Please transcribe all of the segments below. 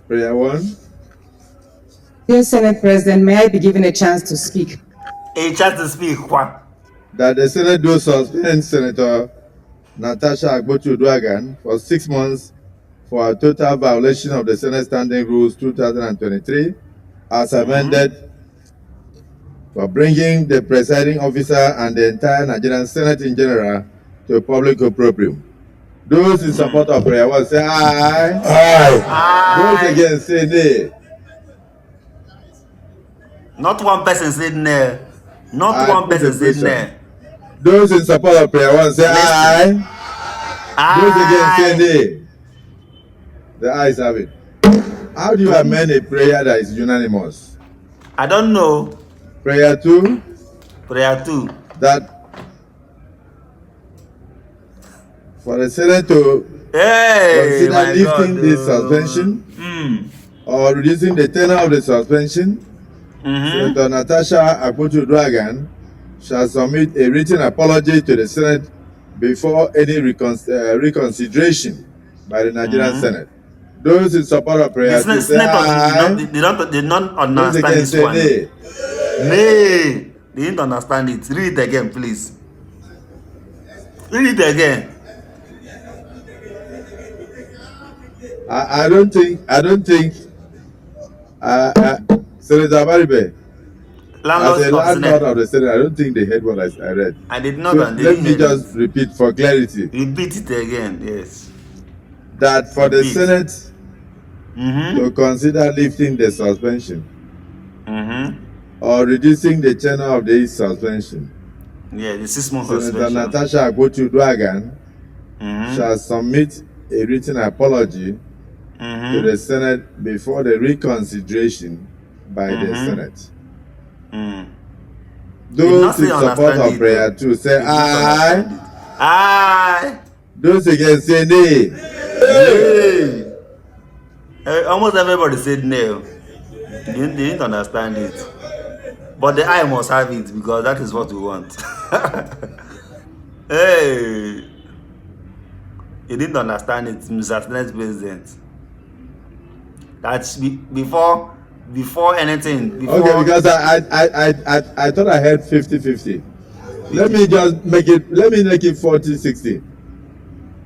Prayer 1. Dear Senate President, may I be given a chance to speak? A chance to speak. That the Senate do suspend Senator Natasha Akpabio for 6 months for a total violation of the Senate Standing Rules 2023 as amended for bringing the presiding officer and the entire Nigerian Senate in general to public opprobrium. Those in support of prayer 1 say aye. Aye. Those against say nay. Not one person said no. Not one person said no. Those in support of prayer 1 say aye. Those against say nay. The ayes have it. How do you amend a prayer that is unanimous? I don't know. Prayer 2. Prayer 2. That for the Senate to consider lifting the suspension or reducing the tenor of the suspension, Senator Natasha Akpabio shall submit a written apology to the Senate before any reconsideration by the Nigerian Senate. Those in support of prayer to say aye. They don't understand this one. Nay. They didn't understand it. Read it again, please. Read it again. I don't think Senator Akpabio, as a landlord of the Senate, I don't think they heard what I read. I did not. So let me just repeat for clarity. Repeat it again, yes. That for the Senate to consider lifting the suspension or reducing the tenor of the suspension. Yeah, the 6 month Senator suspension. Natasha Akpabio shall submit a written apology to the Senate before the reconsideration by the Senate. Those in support of prayer 2 say aye. Aye. Those against say nay. Nay. Almost everybody said no. They didn't understand it. But the eye must have it because that is what we want. Hey. You didn't understand it, Mr. Senate President. That's before anything. Okay, because I thought I heard 50-50. Let me make it 40-60.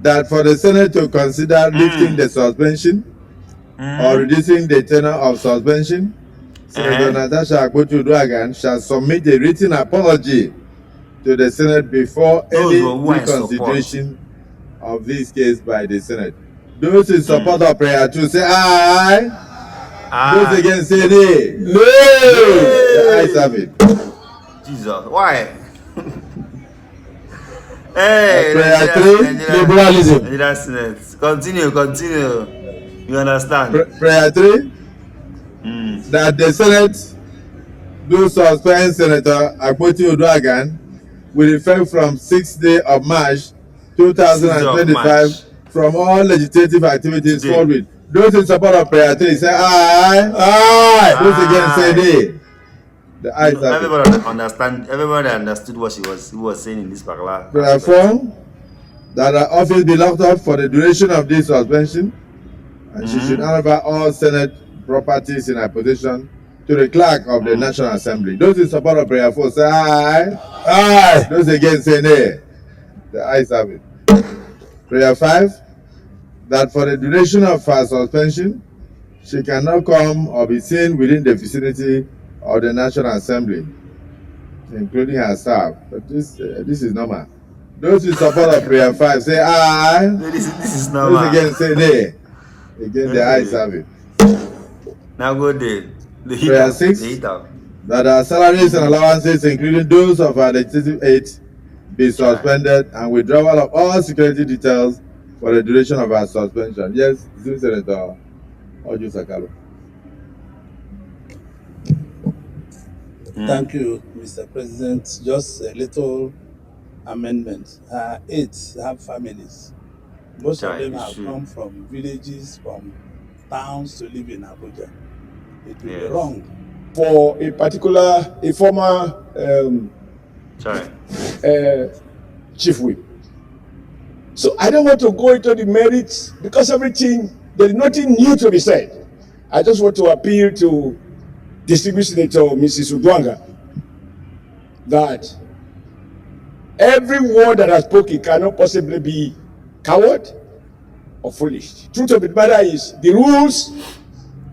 That for the Senate to consider lifting the suspension or reducing the tenor of suspension, Senator Natasha Akpabio shall submit a written apology to the Senate before any reconsideration of this case by the Senate. Those in support of prayer 2 say aye. Those against say nay. No. The ayes have it. Jesus, why? Hey, prayer 3, liberalism. Continue. You understand? Prayer 3, that the Senate do suspend Senator Akpabio with effect from 6th day of March 2025 from all legislative activities forward. Those in support of prayer 3 say aye. Aye. Those against say nay. The ayes have it. Everybody understood what he was saying in this particular. Prayer 4, that her office be locked up for the duration of this suspension, and she should hand over all Senate properties in her possession to the clerk of the National Assembly. Those in support of prayer 4 say aye. Aye. Those against say nay. The ayes have it. Prayer 5, that for the duration of her suspension, she cannot come or be seen within the vicinity of the National Assembly, including her staff. But this is normal. Those in support of prayer 5 say aye. This is normal. Those against say nay. Again, the ayes have it. Now go there. Prayer 6, that our salaries and allowances, including those of our legislative aides, be suspended and withdrawal of all security details for the duration of our suspension. Yes, Senator Oju Sakalo. Thank you, Mr. President. Just a little amendment. Aides have families. Most of them have come from villages, from towns to live in Abuja. It will be wrong for a former chief whip. So I don't want to go into the merits because there is nothing new to be said. I just want to appeal to distinguished Senator Mrs. Udwanga that everyone that has spoken cannot possibly be coward or foolish. Truth of the matter is, the rules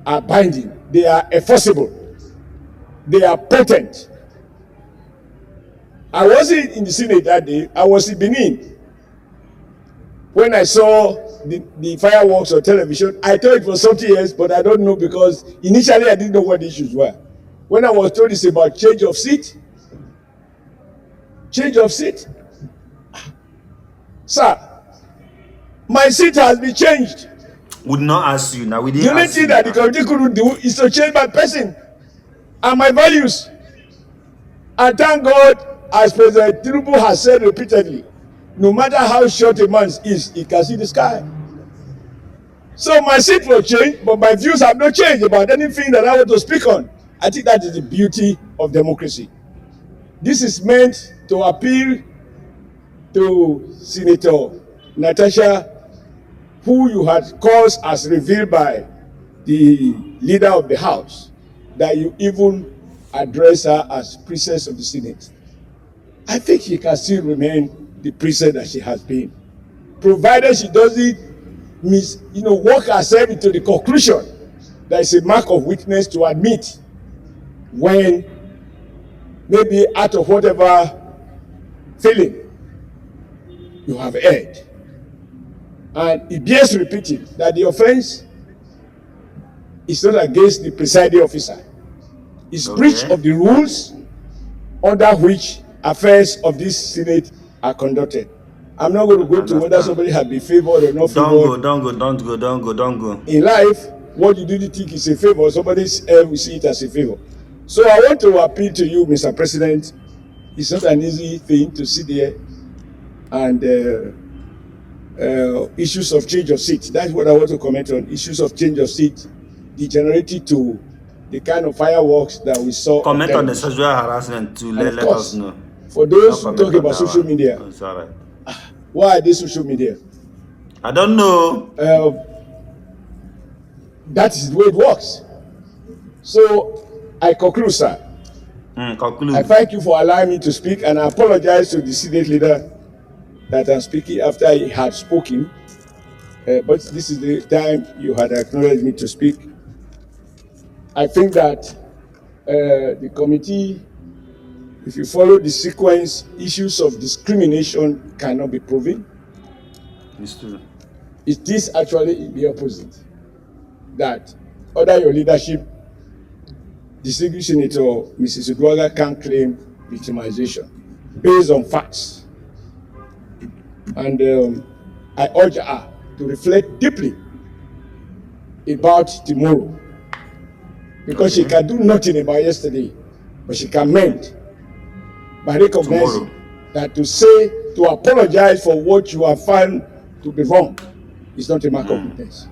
are binding, they are enforceable, they are potent. I wasn't in the Senate that day, I was in Benin. When I saw the fireworks on television, I thought it was something else, but I don't know, because initially I didn't know what the issues were. When I was told it's about change of seat, sir, my seat has been changed. Would not ask you now. We didn't. The only thing that the committee couldn't do is to change my person and my values. And thank God, as President Tinubu has said repeatedly, no matter how short a man is, he can see the sky. So my seat will change, but my views have not changed about anything that I want to speak on. I think that is the beauty of democracy. This is meant to appeal to Senator Natasha, who you had caused as revealed by the leader of the House, that you even address her as princess of the Senate. I think she can still remain the princess that she has been, provided she doesn't work herself into the conclusion that it's a mark of weakness to admit when maybe out of whatever feeling you have erred. And it bears repeating that the offense is not against the presiding officer. It's breach of the rules under which affairs of this Senate are conducted. I'm not going to go to whether somebody has been favored or not favored. Don't go. In life, what you do think is a favor, somebody will see it as a favor. So I want to appeal to you, Mr. President. It's not an easy thing to sit there and issues of change of seat. That's what I want to comment on. Issues of change of seat degenerated to the kind of fireworks that we saw. Comment on the sexual harassment to let us know. For those who talk about social media, why are they social media? I don't know. That is the way it works. So I conclude, sir. Conclude. I thank you for allowing me to speak, and I apologize to the Senate leader that I'm speaking after he had spoken. But this is the time you had acknowledged me to speak. I think that the committee, if you follow the sequence, issues of discrimination cannot be proven. It's true. It is actually the opposite. That under your leadership, distinguished Senator Mrs. Udwanga can claim victimization based on facts. And I urge her to reflect deeply about tomorrow, because she can do nothing about yesterday, but she can mend by recognizing that to apologize for what you have found to be wrong is not a mark of weakness.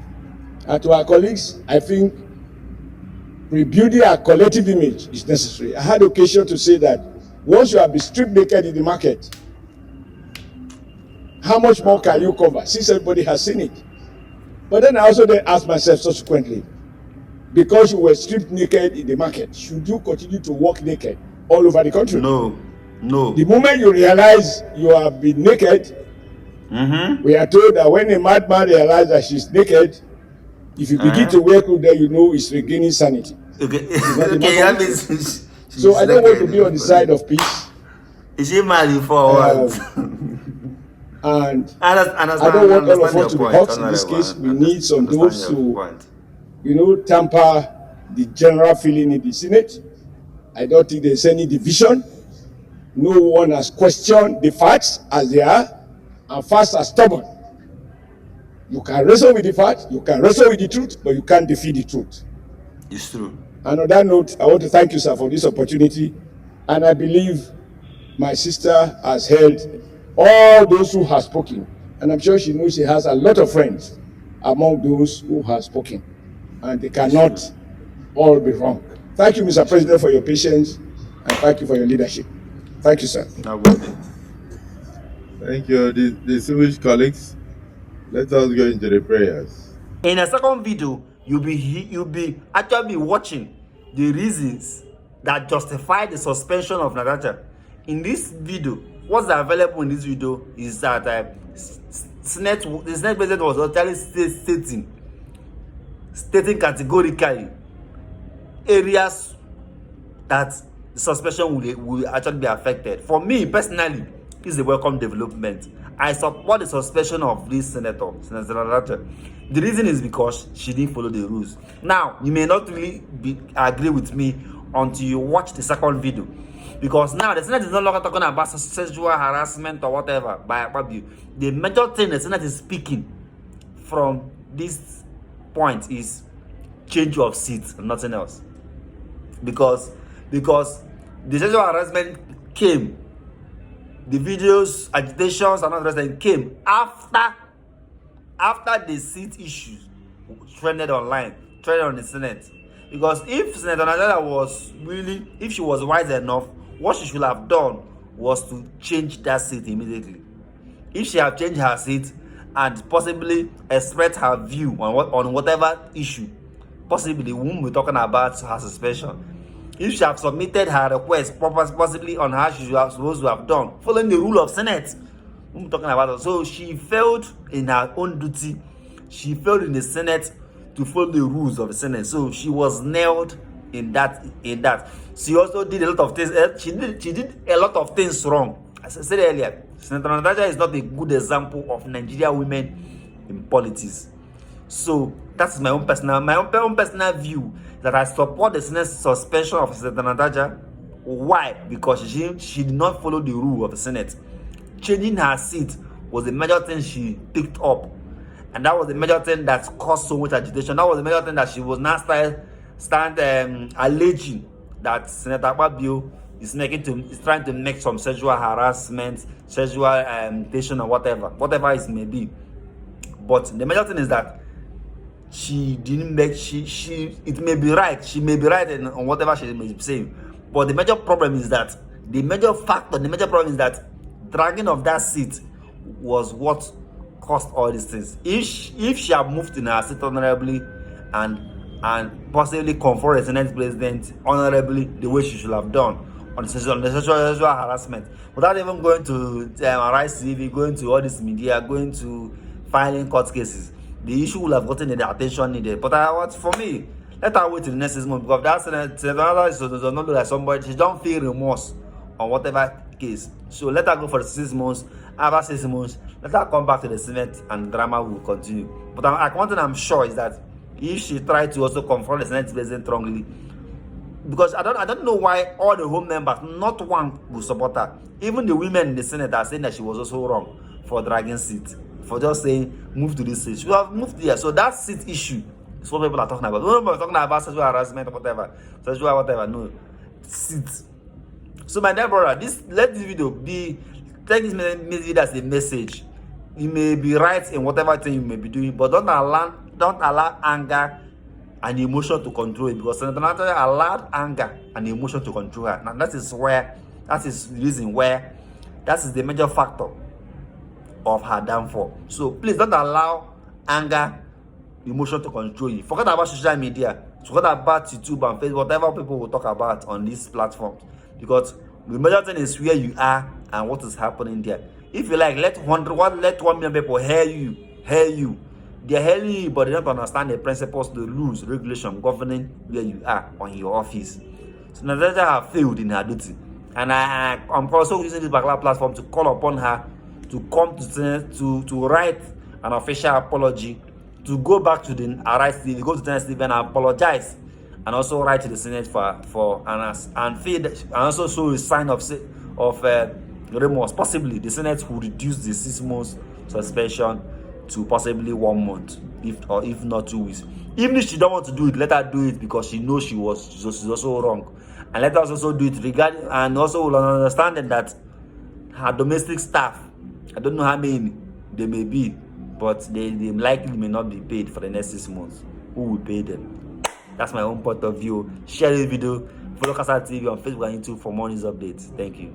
And to our colleagues, I think rebuilding our collective image is necessary. I had occasion to say that once you have been stripped naked in the market, how much more can you cover, since everybody has seen it? But then I also then asked myself subsequently, because you were stripped naked in the market, should you continue to walk naked all over the country? No. The moment you realize you have been naked, we are told that when a madman realizes that she's naked, if you begin to wear clothes, then you know it's regaining sanity. Okay. So I don't want to be on the side of peace. Is she married for and I don't want all of us to be hot in this case. We need some those who, tamper the general feeling in the Senate. I don't think there's any division. No one has questioned the facts as they are, and facts are stubborn. You can wrestle with the facts, you can wrestle with the truth, but you can't defeat the truth. It's true. And on that note, I want to thank you, sir, for this opportunity. And I believe my sister has held all those who have spoken. And I'm sure she knows she has a lot of friends among those who have spoken. And they cannot all be wrong. Thank you, Mr. President, for your patience, and thank you for your leadership. Thank you, sir. Thank you, distinguished colleagues. Let us go into the prayers. In a second video, you'll be actually watching the reasons that justify the suspension of Natasha. In this video, what's available in this video is that the Senate President was actually stating categorically areas that the suspension will actually be affected. For me personally, it's a welcome development. I support the suspension of this Senator Natasha. The reason is because she didn't follow the rules. Now, you may not really agree with me until you watch the second video, because now the Senate is no longer talking about sexual harassment or whatever by Akpabio. The major thing the Senate is speaking from this point is change of seats and nothing else. Because the sexual harassment came, the videos, agitations, and all the rest came after the seat issues trended online, trended on the Senate. Because if Senator Natasha was really, if she was wise enough, what she should have done was to change that seat immediately. If she had changed her seat and possibly expressed her view on whatever issue, possibly we won't be talking about her suspension. If she had submitted her request possibly on how she was supposed to have done, following the rule of Senate, we'll be talking about it. So she failed in her own duty. She failed in the Senate to follow the rules of the Senate. So she was nailed in that. She also did a lot of things. She did a lot of things wrong. As I said earlier, Senator Natasha is not a good example of Nigerian women in politics. So that's my own personal view, that I support the Senate suspension of Senator Natasha. Why? Because she did not follow the rule of the Senate. Changing her seat was the major thing she picked up, and that was the major thing that caused so much agitation. That was the major thing that she was now alleging that Senator Akpabio is trying to make some sexual harassment, sexual temptation, or whatever it may be. But the major thing is that she didn't make it may be right. She may be right on whatever she may be saying. But the major problem is that the major problem is that dragging of that seat was what caused all these things. If she had moved in her seat honorably and possibly confront the Senate President honorably the way she should have done on the sexual harassment, without even going to Arise TV, going to all this media, going to filing court cases, the issue will have gotten the attention needed. But for me, let her wait till the next 6 months, because that Senator does not look like somebody. She don't feel remorse on whatever case. So let her go for 6 months. After 6 months, let her come back to the Senate and drama will continue. But one thing I'm sure is that if she tried to also confront the Senate President strongly, because I don't know why all the home members, not one, will support her. Even the women in the Senate are saying that she was also wrong for dragging seat, for just saying move to this seat. She would have moved there. So that seat issue is what people are talking about. No, we're talking about sexual harassment or whatever, no, seat. So my dear brother, let this video take this video as a message. You may be right in whatever thing you may be doing, but don't allow anger and emotion to control it, because Senator Natasha allowed anger and emotion to control her. Now that is the reason where that is the major factor of her downfall. So please don't allow anger, emotion to control you. Forget about social media, forget about YouTube and Facebook, whatever people will talk about on these platforms, because the major thing is where you are and what is happening there. If you like, let 1 million people hear you. They are hearing you, but they don't understand the principles, the rules, regulation governing where you are on your office. So Natasha have failed in her duty, and I'm also using this particular platform to call upon her to come to Senate to write an official apology, to go back to the Arise TV, go to Senate TV and apologize, and also write to the Senate and also show a sign of remorse. Possibly the Senate will reduce the 6 months suspension to possibly 1 month, if not 2 weeks. Even if she don't want to do it, let her do it, because she knows she's also wrong, and let her also do it regarding, and also will understand that her domestic staff, I don't know how many they may be, but they likely may not be paid for the next 6 months. Who will pay them? That's my own point of view. Share this video. Follow Kasa TV on Facebook and YouTube for more news updates. Thank you.